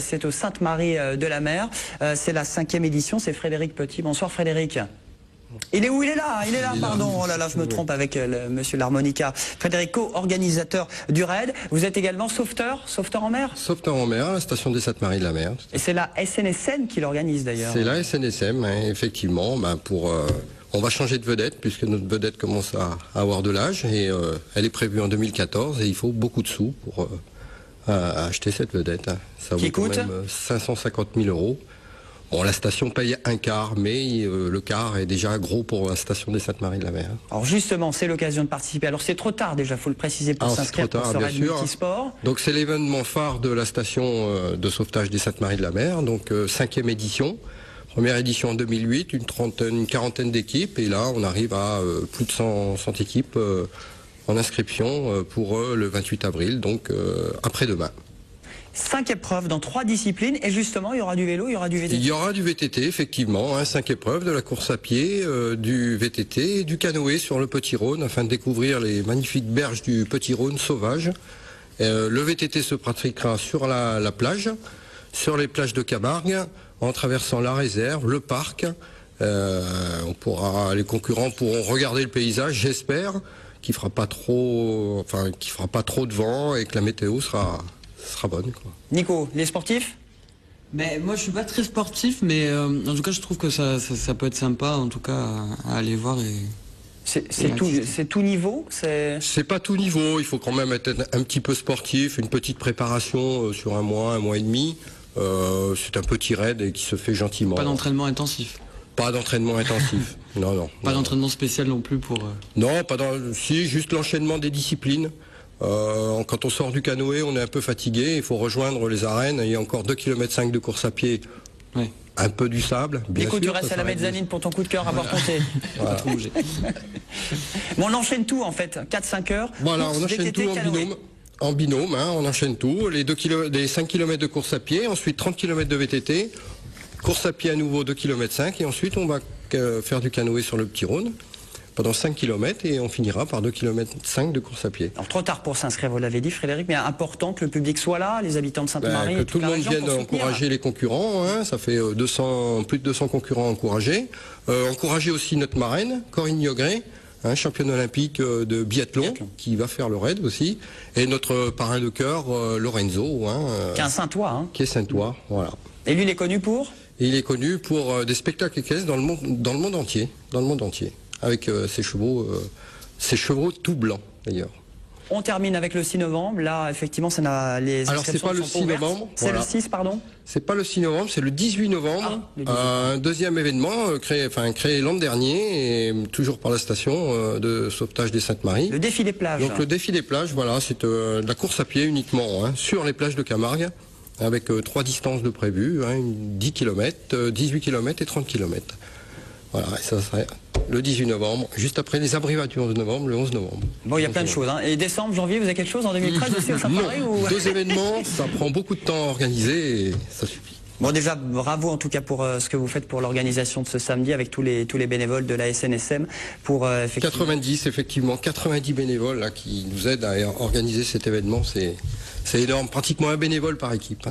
C'est au Sainte-Marie-de-la-Mer. C'est la 5e édition. C'est Frédéric Petit. Bonsoir Frédéric. Il est où? Il est là, pardon. Oh là là, je me trompe avec monsieur l'harmonica. Frédéric, co-organisateur du raid. Vous êtes également sauveteur en mer? Sauveteur en mer, à la station des Sainte-Marie-de-la-Mer. Et c'est la SNSM qui l'organise d'ailleurs. C'est la SNSM, hein, effectivement, on va changer de vedette, puisque notre vedette commence à avoir de l'âge, et elle est prévue en 2014, et il faut beaucoup de sous pour acheter cette vedette. Hein. Ça qui vaut coûte quand même 550 000 €. Bon, la station paye un quart, mais le quart est déjà gros pour la station des Sainte-Marie-de-la-Mer. Alors justement, c'est l'occasion de participer. Alors c'est trop tard déjà, il faut le préciser pour s'inscrire pour ce raid multisport. Donc c'est l'événement phare de la station de sauvetage des Sainte-Marie-de-la-Mer, donc 5e édition. Première édition en 2008, une quarantaine d'équipes, et là on arrive à plus de 100 équipes en inscription pour le 28 avril, donc après-demain. 5 épreuves dans 3 disciplines, et justement il y aura du vélo, il y aura du VTT. Il y aura du VTT, effectivement, hein, 5 épreuves, de la course à pied, du VTT et du canoë sur le Petit-Rhône, afin de découvrir les magnifiques berges du Petit-Rhône sauvage. Le VTT se pratiquera sur la plage, sur les plages de Camargue, en traversant la réserve, le parc. Les concurrents pourront regarder le paysage, j'espère, qu'il fera pas trop de vent et que la météo sera bonne, quoi. Nico, les sportifs? Mais moi je suis pas très sportif, mais en tout cas je trouve que ça peut être sympa en tout cas à aller voir. C'est tout niveau? C'est pas tout niveau, il faut quand même être un petit peu sportif, une petite préparation sur un mois et demi. C'est un petit raid et qui se fait gentiment. Pas d'entraînement intensif? Pas d'entraînement intensif, non. Pas d'entraînement spécial non plus pour... Non, si, juste l'enchaînement des disciplines. Quand on sort du canoë, on est un peu fatigué, il faut rejoindre les arènes, il y a encore 2,5 km de course à pied. Ouais. Un peu du sable, bien sûr. Écoute, tu restes à la mezzanine pour ton coup de cœur à Port-Comté. Voilà. Bon, on enchaîne tout en fait, 4-5 heures. Voilà, on enchaîne tout en binôme, hein, on enchaîne tout. Les 5 km de course à pied, ensuite 30 km de VTT, course à pied à nouveau 2,5 km, et ensuite on va faire du canoë sur le Petit-Rhône pendant 5 km, et on finira par 2,5 km de course à pied. Alors trop tard pour s'inscrire, vous l'avez dit Frédéric, mais important que le public soit là, les habitants de Sainte-Marie, que tout le monde vienne encourager les concurrents, hein, ça fait plus de 200 concurrents encouragés. Encourager aussi notre marraine, Corinne Yogré, championne olympique de biathlon, qui va faire le raid aussi, et notre parrain de cœur, Lorenzo, qui est un Saintois. Qui est Saintois, voilà. Et lui, il est connu pour? Il est connu pour des spectacles équestres dans le monde entier, avec ses chevaux tout blancs d'ailleurs. On termine avec le 6 novembre. Là, effectivement, ça n'a les. Alors, c'est pas le 6 novembre. C'est le 6, pardon. C'est pas le 6 novembre, c'est le 18 novembre. Un deuxième événement créé l'an dernier, et toujours par la station de sauvetage des Sainte-Marie. Le défi des plages. Donc le défi des plages, voilà, c'est de la course à pied uniquement, sur les plages de Camargue, avec 3 distances de prévues, 10 km, 18 km et 30 km. Voilà, et ça serait le 18 novembre, juste après les abrivats du 11 novembre, le 11 novembre. Bon, il y a plein de choses. Et décembre, janvier, vous avez quelque chose en 2013 aussi au Sainte-Marie ou... 2 événements, ça prend beaucoup de temps à organiser et ça suffit. Bon, déjà, bravo en tout cas pour ce que vous faites pour l'organisation de ce samedi avec tous les bénévoles de la SNSM. Pour, 90 bénévoles là, qui nous aident à organiser cet événement. C'est énorme, pratiquement un bénévole par équipe.